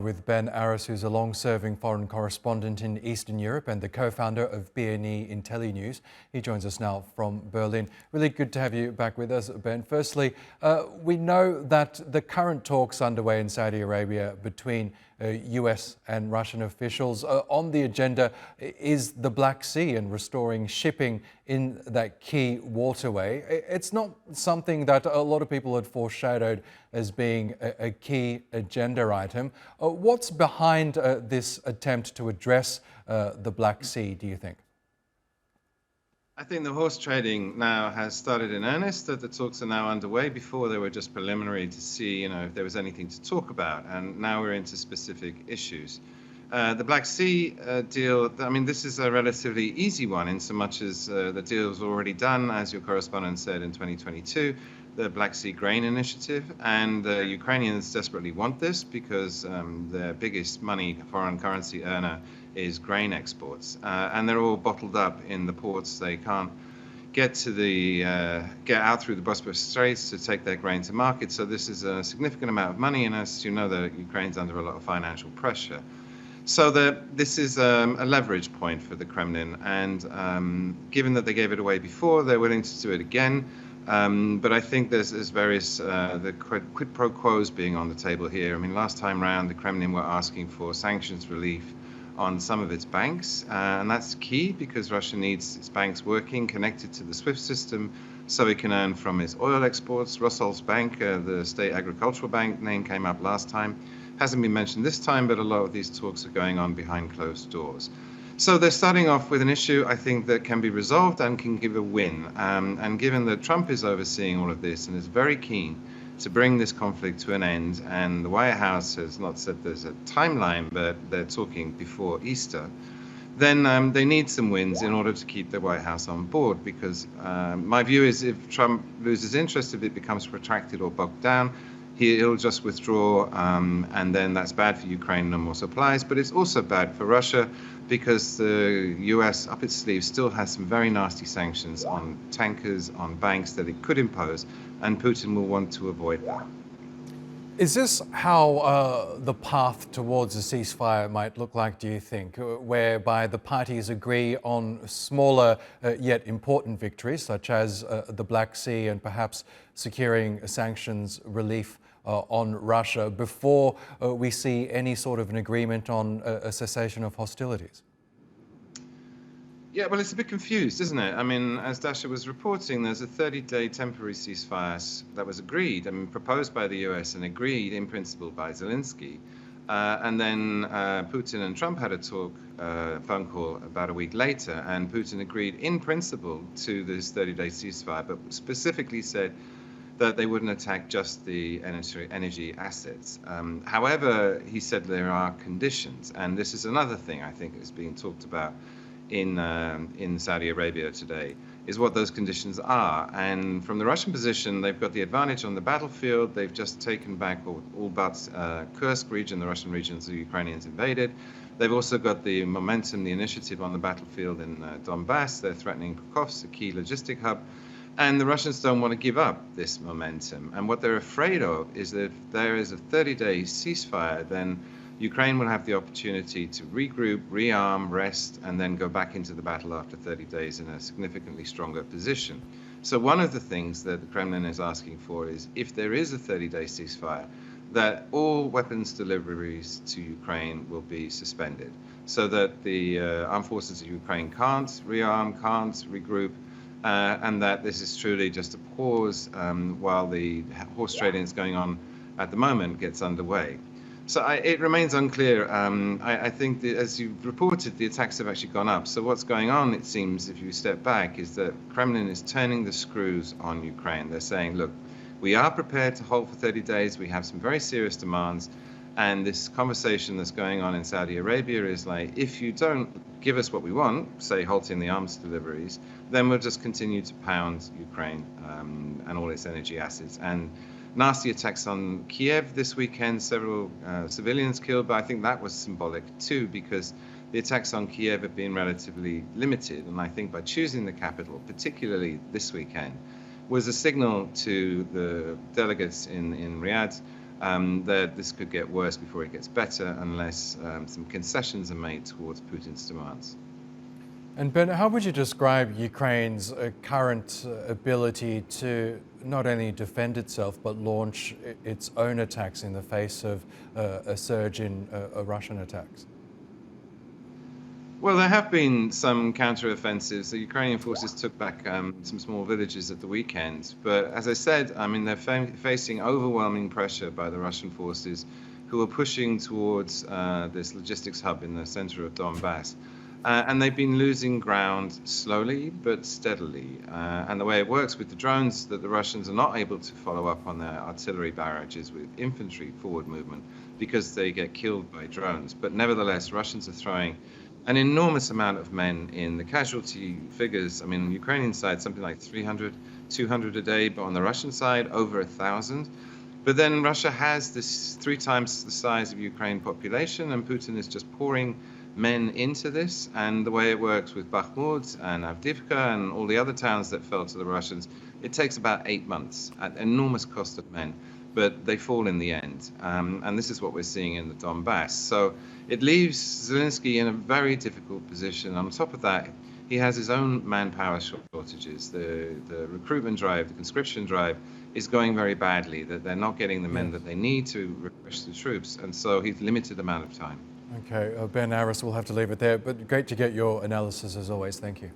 with Ben Aris, who's a long-serving foreign correspondent in Eastern Europe and the co-founder of BNE IntelliNews. He joins us now from Berlin. Really good to have you back with us, Ben. Firstly, we know that the current talks underway in Saudi Arabia between US and Russian officials. On the agenda is the Black Sea and restoring shipping in that key waterway. It's not something that a lot of people had foreshadowed as being a key agenda item. What's behind this attempt to address the Black Sea, do you think? I think the horse trading now has started in earnest, that the talks are now underway. Before they were just preliminary to see, if there was anything to talk about, and now we're into specific issues. The Black Sea deal, this is a relatively easy one in so much as the deal was already done, as your correspondent said, in 2022, the Black Sea Grain Initiative, and the Ukrainians desperately want this because their biggest foreign currency earner is grain exports, and they're all bottled up in the ports. They can't get out through the Bosporus Straits to take their grain to market. So this is a significant amount of money, and as you know, the Ukraine's under a lot of financial pressure. So this is a leverage point for the Kremlin, and given that they gave it away before, they're willing to do it again. But I think there's various the quid pro quos being on the table here. Last time round, the Kremlin were asking for sanctions relief on some of its banks, and that's key because Russia needs its banks working, connected to the SWIFT system, so it can earn from its oil exports. Rosolsbank, the state agricultural bank name came up last time, hasn't been mentioned this time, but a lot of these talks are going on behind closed doors. So they're starting off with an issue, I think, that can be resolved and can give a win. And given that Trump is overseeing all of this and is very keen to bring this conflict to an end, and the White House has not said there's a timeline, but they're talking before Easter, then they need some wins in order to keep the White House on board, because my view is if Trump loses interest, if it becomes protracted or bogged down, he'll just withdraw, and then that's bad for Ukraine, no more supplies, but it's also bad for Russia because the US up its sleeve still has some very nasty sanctions on tankers, on banks that it could impose, and Putin will want to avoid that. Is this how the path towards a ceasefire might look like, do you think, whereby the parties agree on smaller yet important victories, such as the Black Sea and perhaps securing sanctions relief on Russia before we see any sort of an agreement on a cessation of hostilities? Yeah, well, it's a bit confused, isn't it? As Dasha was reporting, there's a 30-day temporary ceasefire that was agreed, proposed by the US and agreed in principle by Zelensky. And then Putin and Trump had a phone call about a week later, and Putin agreed in principle to this 30-day ceasefire, but specifically said that they wouldn't attack just the energy assets. However, he said there are conditions, and this is another thing I think is being talked about in Saudi Arabia today, is what those conditions are. And from the Russian position, they've got the advantage on the battlefield. They've just taken back all but Kursk region, the Russian regions the Ukrainians invaded. They've also got the momentum, the initiative on the battlefield in Donbass. They're threatening Pokrovsk, a key logistic hub. And the Russians don't want to give up this momentum. And what they're afraid of is that if there is a 30-day ceasefire, then Ukraine will have the opportunity to regroup, rearm, rest, and then go back into the battle after 30 days in a significantly stronger position. So one of the things that the Kremlin is asking for is, if there is a 30-day ceasefire, that all weapons deliveries to Ukraine will be suspended, so that the armed forces of Ukraine can't rearm, can't regroup, and that this is truly just a pause while the horse trading that's going on at the moment gets underway. So it remains unclear. I think that, as you've reported, the attacks have actually gone up. So what's going on, it seems, if you step back, is that Kremlin is turning the screws on Ukraine. They're saying, look, we are prepared to hold for 30 days. We have some very serious demands. And this conversation that's going on in Saudi Arabia is like, if you don't give us what we want, say halting the arms deliveries, then we'll just continue to pound Ukraine and all its energy assets. And nasty attacks on Kiev this weekend, several civilians killed, but I think that was symbolic too, because the attacks on Kiev have been relatively limited. And I think by choosing the capital, particularly this weekend, was a signal to the delegates in Riyadh that this could get worse before it gets better unless some concessions are made towards Putin's demands. And Ben, how would you describe Ukraine's current ability to not only defend itself but launch its own attacks in the face of a surge in Russian attacks? Well, there have been some counter-offensives. The Ukrainian forces took back some small villages at the weekend. But as I said, I mean, they're facing overwhelming pressure by the Russian forces who are pushing towards this logistics hub in the center of Donbass. And they've been losing ground slowly but steadily. And the way it works with the drones, that the Russians are not able to follow up on their artillery barrages with infantry forward movement because they get killed by drones. But nevertheless, Russians are throwing an enormous amount of men in. The casualty figures, I mean, on the Ukrainian side, something like 300, 200 a day, but on the Russian side, over 1,000. But then Russia has this 3 times the size of Ukraine population, and Putin is just pouring men into this. And the way it works with Bakhmut and Avdiivka and all the other towns that fell to the Russians, it takes about 8 months at enormous cost of men. But they fall in the end. And this is what we're seeing in the Donbass. So it leaves Zelensky in a very difficult position. On top of that, he has his own manpower shortages. The recruitment drive, the conscription drive is going very badly, that they're not getting the men that they need to refresh the troops. And so he's limited amount of time. Okay, Ben Aris, we'll have to leave it there, but great to get your analysis as always. Thank you.